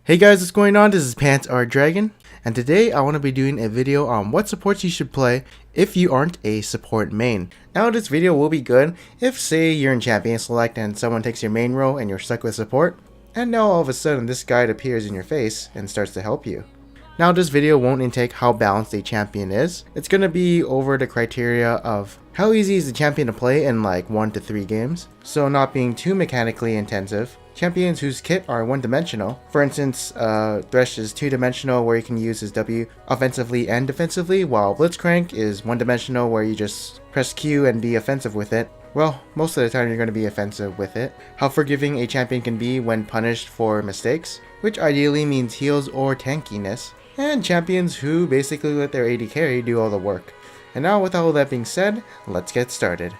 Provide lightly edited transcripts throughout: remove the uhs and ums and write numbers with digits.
Hey guys, what's going on? This is Pants Our Dragon, and today I want to be doing a video on what supports you should play if you aren't a support main. Now this video will be good if, say, you're in Champion Select and someone takes your main role and you're stuck with support, and now all of a sudden this guide appears in your face and starts to help you. Now this video won't intake how balanced a champion is. It's going to be over the criteria of how easy is the champion to play in like 1 to 3 games, so not being too mechanically intensive. Champions whose kit are one-dimensional. For instance, Thresh is two-dimensional where you can use his W offensively and defensively, while Blitzcrank is one-dimensional where you just press Q and be offensive with it. Well, most of the time you're going to be offensive with it. How forgiving a champion can be when punished for mistakes, which ideally means heals or tankiness. And champions who basically let their AD carry do all the work. And now with all that being said, let's get started.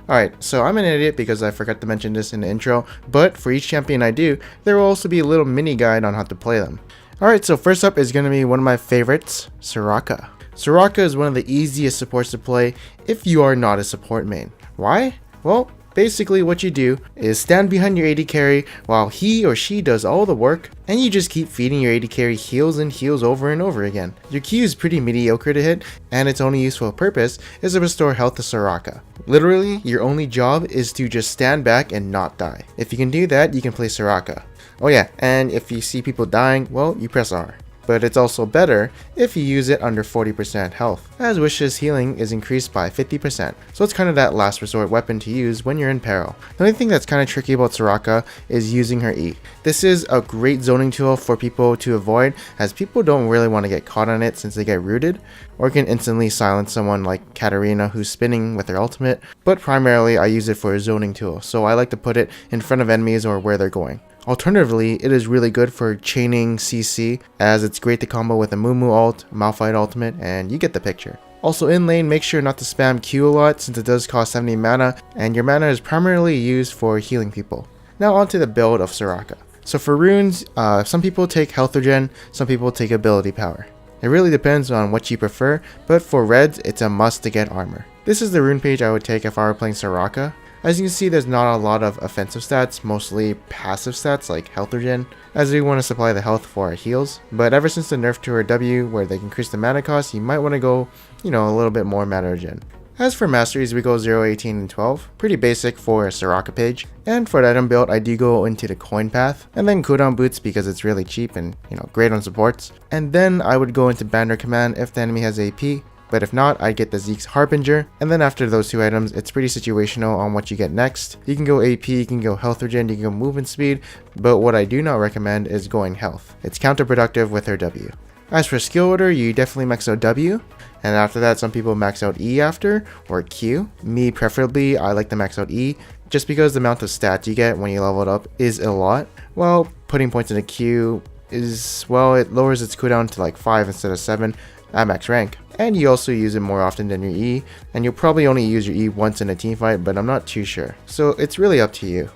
Alright, so I'm an idiot because I forgot to mention this in the intro, but for each champion I do, there will also be a little mini guide on how to play them. Alright, so first up is going to be one of my favorites, Soraka. Soraka is one of the easiest supports to play if you are not a support main. Why? Well, basically what you do is stand behind your AD carry while he or she does all the work, and you just keep feeding your AD carry heals and heals over and over again. Your Q is pretty mediocre to hit, and its only useful purpose is to restore health to Soraka. Literally, your only job is to just stand back and not die. If you can do that, you can play Soraka. Oh yeah, and if you see people dying, well, you press R. But it's also better if you use it under 40% health, as Wish's healing is increased by 50%, so it's kind of that last resort weapon to use when you're in peril. The only thing that's kind of tricky about Soraka is using her E. This is a great zoning tool for people to avoid, as people don't really want to get caught on it since they get rooted, or can instantly silence someone like Katarina who's spinning with their ultimate, but primarily I use it for a zoning tool, so I like to put it in front of enemies or where they're going. Alternatively, it is really good for chaining CC, as it's great to combo with a Mumu ult, Malphite ultimate, and you get the picture. Also in lane, make sure not to spam Q a lot since it does cost 70 mana, and your mana is primarily used for healing people. Now onto the build of Soraka. So for runes, some people take health regen, some people take ability power. It really depends on what you prefer, but for reds, it's a must to get armor. This is the rune page I would take if I were playing Soraka. As you can see, there's not a lot of offensive stats, mostly passive stats like health regen, as we want to supply the health for our heals. But ever since the nerf to her W, where they increase the mana cost, you might want to go, a little bit more mana regen. As for masteries, we go 0, 18, and 12, pretty basic for a Soraka page. And for the item build, I do go into the coin path, and then cooldown boots because it's really cheap and, great on supports. And then I would go into banner command if the enemy has AP. But if not, I get the Zeke's Harbinger, and then after those two items, it's pretty situational on what you get next. You can go AP, you can go health regen, you can go movement speed, but what I do not recommend is going health. It's counterproductive with her W. As for skill order, you definitely max out W, and after that some people max out E after, or Q. Me preferably, I like to max out E, just because the amount of stats you get when you level it up is a lot. Well, putting points into Q is, well, it lowers its cooldown to like 5 instead of 7 at max rank. And you also use it more often than your E, and you'll probably only use your E once in a team fight, but I'm not too sure. So it's really up to you.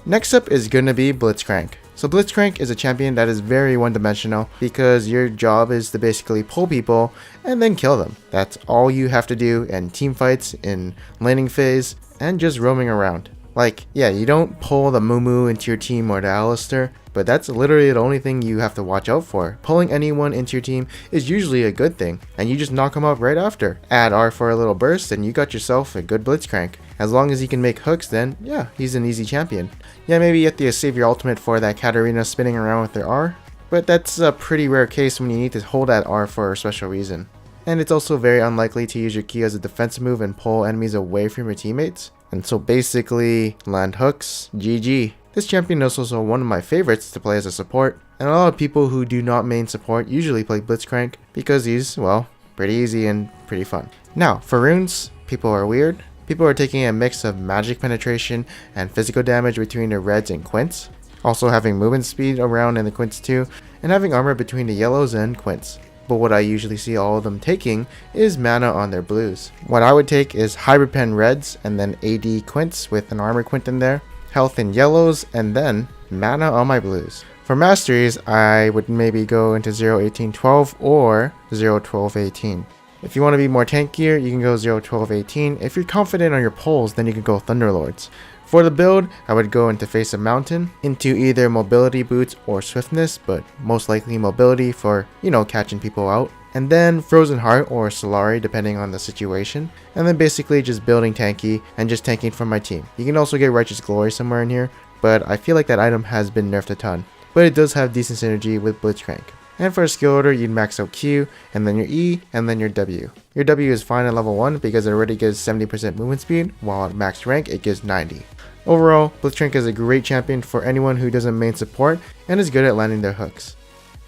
Next up is gonna be Blitzcrank. So Blitzcrank is a champion that is very one-dimensional because your job is to basically pull people and then kill them. That's all you have to do in team fights, in laning phase, and just roaming around. Like, yeah, you don't pull the Mumu into your team or the Alistar, but that's literally the only thing you have to watch out for. Pulling anyone into your team is usually a good thing, and you just knock them up right after. Add R for a little burst, and you got yourself a good Blitzcrank. As long as he can make hooks, then yeah, he's an easy champion. Yeah, maybe you have to save your ultimate for that Katarina spinning around with their R, but that's a pretty rare case when you need to hold that R for a special reason. And it's also very unlikely to use your Q as a defensive move and pull enemies away from your teammates. And so basically, land hooks, GG. This champion is also one of my favorites to play as a support, and a lot of people who do not main support usually play Blitzcrank because he's, well, pretty easy and pretty fun. Now, for runes, people are weird. People are taking a mix of magic penetration and physical damage between the reds and quints, also having movement speed around in the quints too, and having armor between the yellows and quints. But what I usually see all of them taking is mana on their blues. What I would take is Hybrid Pen reds and then AD quints with an armor quint in there, health in yellows, and then mana on my blues. For masteries, I would maybe go into 0, 18, 12 or 0, 12, 18. If you want to be more tankier, you can go 0, 12, 18. If you're confident on your pulls, then you can go Thunderlords. For the build, I would go into Face of Mountain, into either Mobility Boots or Swiftness, but most likely Mobility for, catching people out. And then Frozen Heart or Solari depending on the situation. And then basically just building tanky and just tanking from my team. You can also get Righteous Glory somewhere in here, but I feel like that item has been nerfed a ton. But it does have decent synergy with Blitzcrank. And for a skill order, you'd max out Q, and then your E, and then your W. Your W is fine at level 1 because it already gives 70% movement speed, while at max rank it gives 90. Overall, Blitzcrank is a great champion for anyone who doesn't main support and is good at landing their hooks.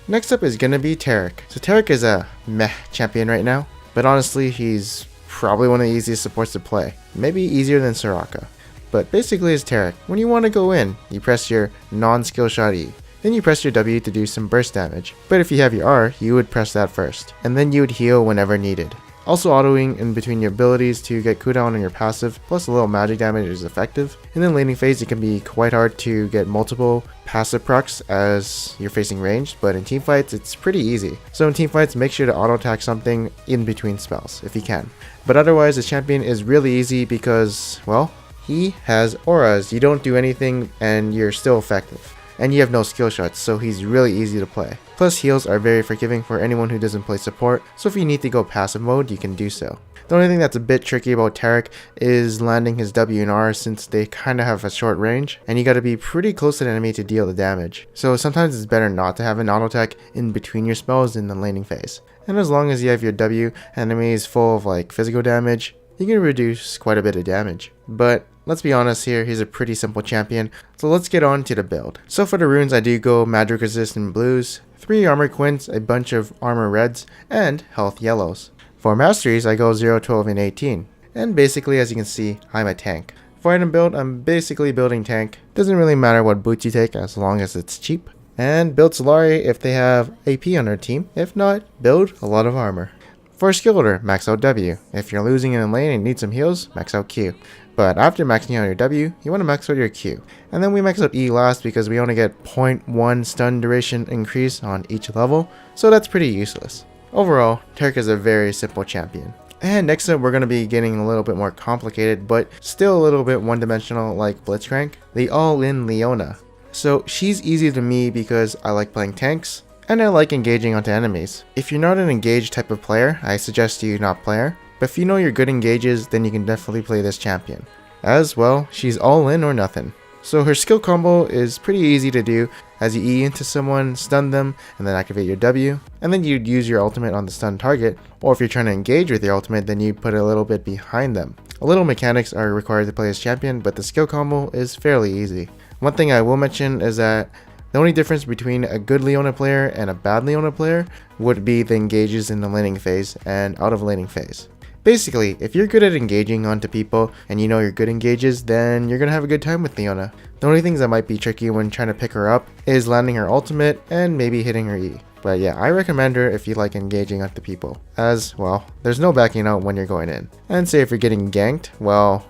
Next up is gonna be Taric. So Taric is a meh champion right now, but honestly he's probably one of the easiest supports to play. Maybe easier than Soraka. But basically it's Taric. When you want to go in, you press your non-skill shot E. Then you press your W to do some burst damage. But if you have your R, you would press that first. And then you would heal whenever needed. Also autoing in between your abilities to get cooldown on your passive, plus a little magic damage is effective. And in laning phase it can be quite hard to get multiple passive procs as you're facing ranged, but in teamfights it's pretty easy. So in teamfights make sure to auto attack something in between spells, if you can. But otherwise this champion is really easy because, well, he has auras. You don't do anything and you're still effective. And you have no skill shots, so he's really easy to play. Plus heals are very forgiving for anyone who doesn't play support, so if you need to go passive mode, you can do so. The only thing that's a bit tricky about Taric is landing his W and R since they kinda have a short range, and you gotta be pretty close to the enemy to deal the damage. So sometimes it's better not to have an auto attack in between your spells in the laning phase. And as long as you have your W, enemy is full of physical damage, you can reduce quite a bit of damage. But let's be honest here, he's a pretty simple champion, so let's get on to the build. So for the runes I do go magic resist in blues, 3 armor quints, a bunch of armor reds, and health yellows. For masteries I go 0, 12, and 18, and basically as you can see, I'm a tank. For item build, I'm basically building tank, doesn't really matter what boots you take as long as it's cheap. And build Solari if they have AP on their team, if not, build a lot of armor. For a skill order, max out W. If you're losing in a lane and need some heals, max out Q. But after maxing out your W, you want to max out your Q. And then we max out E last because we only get 0.1 stun duration increase on each level, so that's pretty useless. Overall, Taric is a very simple champion. And next up we're going to be getting a little bit more complicated, but still a little bit one-dimensional like Blitzcrank, the all-in Leona. So she's easy to me because I like playing tanks, and I like engaging onto enemies. If you're not an engaged type of player, I suggest you not play her. But if you know you're good engages, then you can definitely play this champion. As well, she's all in or nothing. So her skill combo is pretty easy to do as you E into someone, stun them, and then activate your W. And then you'd use your ultimate on the stun target, or if you're trying to engage with your ultimate, then you put a little bit behind them. A little mechanics are required to play as champion, but the skill combo is fairly easy. One thing I will mention is that the only difference between a good Leona player and a bad Leona player would be the engages in the laning phase and out of laning phase. Basically, if you're good at engaging onto people and you know you're good engages, then you're gonna have a good time with Leona. The only things that might be tricky when trying to pick her up is landing her ultimate and maybe hitting her E. But yeah, I recommend her if you like engaging onto people, as, well, there's no backing out when you're going in. And say if you're getting ganked, well,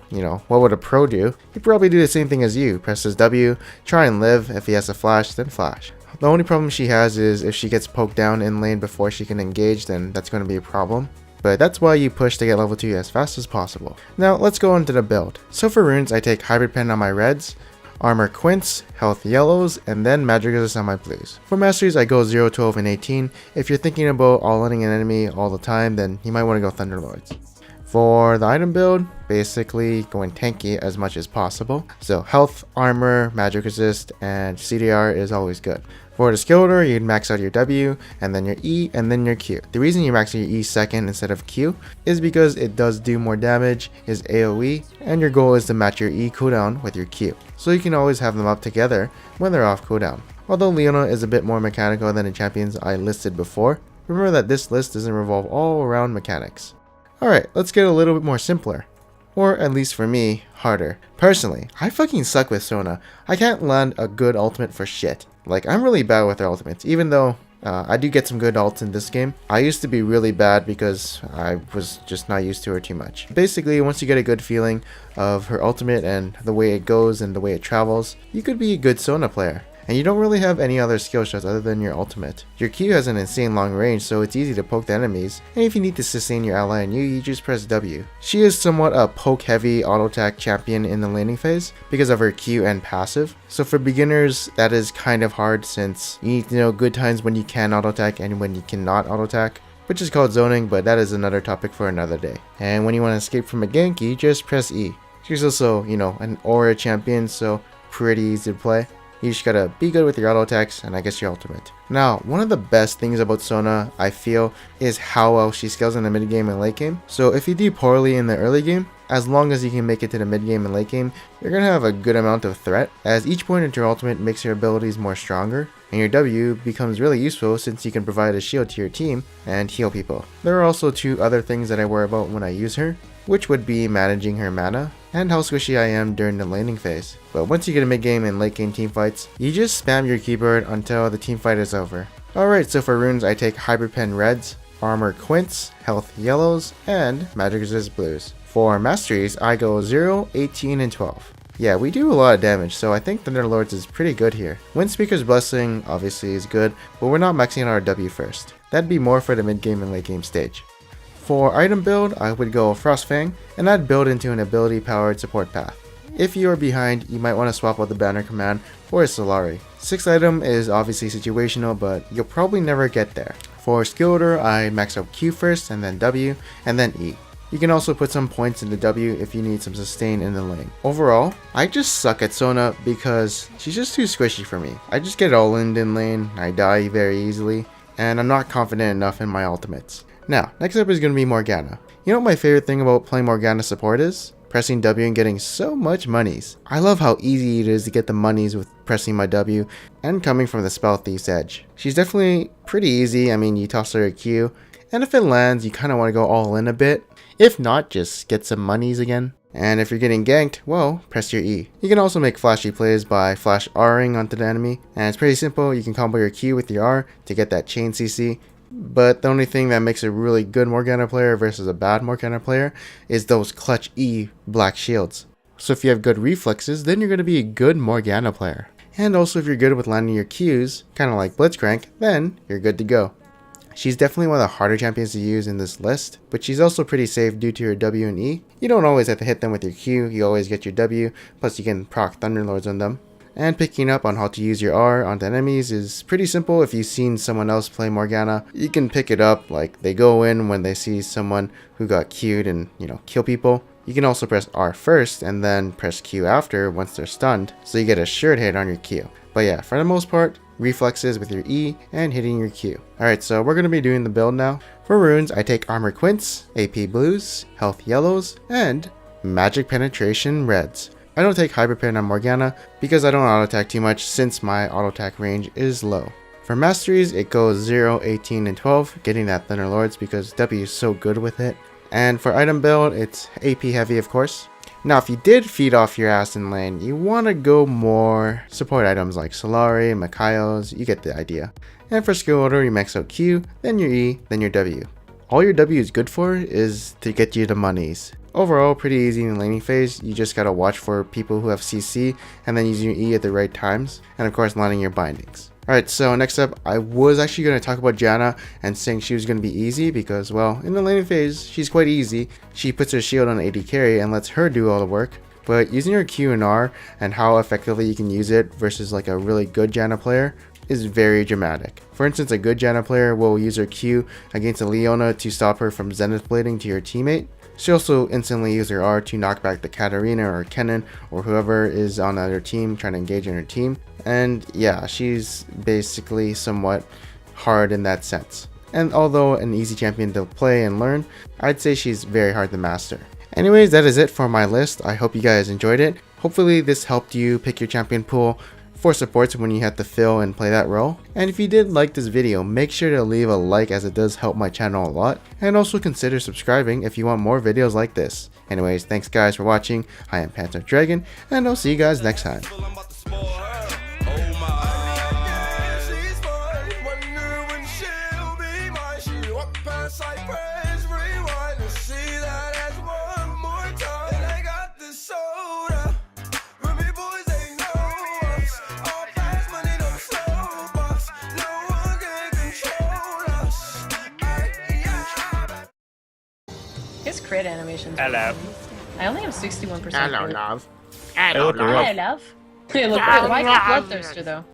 what would a pro do? He'd probably do the same thing as you, press his W, try and live, if he has a flash, then flash. The only problem she has is if she gets poked down in lane before she can engage, then that's going to be a problem. But that's why you push to get level 2 as fast as possible. Now let's go into the build. So for runes, I take Hybrid Pen on my reds, Armor Quints, Health Yellows, and then Magic Resist on my blues. For masteries, I go 0, 12, and 18. If you're thinking about all-inning an enemy all the time, then you might want to go Thunderlords. For the item build, basically going tanky as much as possible. So health, armor, magic resist, and CDR is always good. For the skill order, you'd max out your W, and then your E, and then your Q. The reason you max out your E second instead of Q is because it does do more damage, is AoE, and your goal is to match your E cooldown with your Q. So you can always have them up together when they're off cooldown. Although Leona is a bit more mechanical than the champions I listed before, remember that this list doesn't revolve all around mechanics. Alright, let's get a little bit more simpler. Or at least for me, harder. Personally, I fucking suck with Sona. I can't land a good ultimate for shit. I'm really bad with her ultimates, even though I do get some good ults in this game. I used to be really bad because I was just not used to her too much. Basically, once you get a good feeling of her ultimate and the way it goes and the way it travels, you could be a good Sona player. and you don't really have any other skill shots other than your ultimate. Your Q has an insane long range, so it's easy to poke the enemies, and if you need to sustain your ally and you just press W. She is somewhat a poke heavy auto attack champion in the laning phase because of her Q and passive, so for beginners that is kind of hard since you need to know good times when you can auto attack and when you cannot auto attack, which is called zoning, but that is another topic for another day. And when you want to escape from a gank, you just press E. She's also, an aura champion, so pretty easy to play. You just gotta be good with your auto attacks and I guess your ultimate. Now, one of the best things about Sona, I feel, is how well she scales in the mid game and late game. So if you do poorly in the early game, as long as you can make it to the mid game and late game, you're gonna have a good amount of threat, as each point into your ultimate makes your abilities more stronger, and your W becomes really useful since you can provide a shield to your team and heal people. There are also two other things that I worry about when I use her, which would be managing her mana and how squishy I am during the laning phase. But once you get a mid game and late game team fights, you just spam your keyboard until the team fight is over. Alright, so for runes I take Hybrid Pen reds, Armor quints, Health yellows, and Magic Resist blues. For masteries I go 0, 18, and 12. Yeah, we do a lot of damage, so I think Thunderlords is pretty good here. Windspeaker's Blessing obviously is good, but we're not maxing out our W first. That'd be more for the mid game and late game stage. For item build, I would go Frostfang, and I'd build into an ability powered support path. If you are behind, you might want to swap out the banner command for a Solari. 6th item is obviously situational, but you'll probably never get there. For skill order, I max out Q first, and then W, and then E. You can also put some points into W if you need some sustain in the lane. Overall, I just suck at Sona because she's just too squishy for me. I just get all in lane, I die very easily, and I'm not confident enough in my ultimates. Now, next up is going to be Morgana. You know what my favorite thing about playing Morgana support is? Pressing W and getting so much monies. I love how easy it is to get the monies with pressing my W and coming from the Spell Thief's edge. She's definitely pretty easy. I mean, you toss her a Q, and if it lands, you kind of want to go all in a bit. If not, just get some monies again. And if you're getting ganked, well, press your E. You can also make flashy plays by flash Ring onto the enemy, and it's pretty simple. You can combo your Q with your R to get that chain CC. But the only thing that makes a really good Morgana player versus a bad Morgana player is those clutch E black shields. So if you have good reflexes, then you're going to be a good Morgana player. And also if you're good with landing your Qs, kind of like Blitzcrank, then you're good to go. She's definitely one of the harder champions to use in this list, but she's also pretty safe due to her W and E. You don't always have to hit them with your Q, you always get your W, plus you can proc Thunderlords on them. And picking up on how to use your R onto enemies is pretty simple. If you've seen someone else play Morgana, you can pick it up, like they go in when they see someone who got Q'd and, kill people. You can also press R first and then press Q after once they're stunned, so you get a assured hit on your Q. But yeah, for the most part, reflexes with your E and hitting your Q. Alright, so we're going to be doing the build now. For runes, I take Armor quints, AP blues, Health yellows, and Magic Penetration reds. I don't take Hybrid Pen on Morgana because I don't auto attack too much since my auto attack range is low. For masteries, it goes 0, 18, and 12, getting that Thunderlords because W is so good with it. And for item build, it's AP heavy of course. Now if you did feed off your ass in lane, you want to go more support items like Solari, Mikaios, you get the idea. And for skill order, you max out Q, then your E, then your W. All your W is good for is to get you the monies. Overall, pretty easy in the laning phase. You just gotta watch for people who have CC and then using your E at the right times, and of course landing your bindings. Alright, so next up, I was actually going to talk about Janna and saying she was going to be easy because, well, in the laning phase, she's quite easy. She puts her shield on AD carry and lets her do all the work. But using her Q and R and how effectively you can use it versus like a really good Janna player is very dramatic. For instance, a good Janna player will use her Q against a Leona to stop her from Zenith blading to your teammate. She also instantly uses her R to knock back the Katarina or Kennen or whoever is on the other team trying to engage in her team. And yeah, she's basically somewhat hard in that sense. And although an easy champion to play and learn, I'd say she's very hard to master. Anyways, that is it for my list. I hope you guys enjoyed it. Hopefully this helped you pick your champion pool for supports when you have to fill and play that role. And if you did like this video, make sure to leave a like as it does help my channel a lot. And also consider subscribing if you want more videos like this. Anyways, thanks guys for watching. I am Panther Dragon, and I'll see you guys next time. sprite animations. Hello. I only have 61%. Hello, for it. love. Hello, Hello, love. Hey, look, why is the bloodthirster though?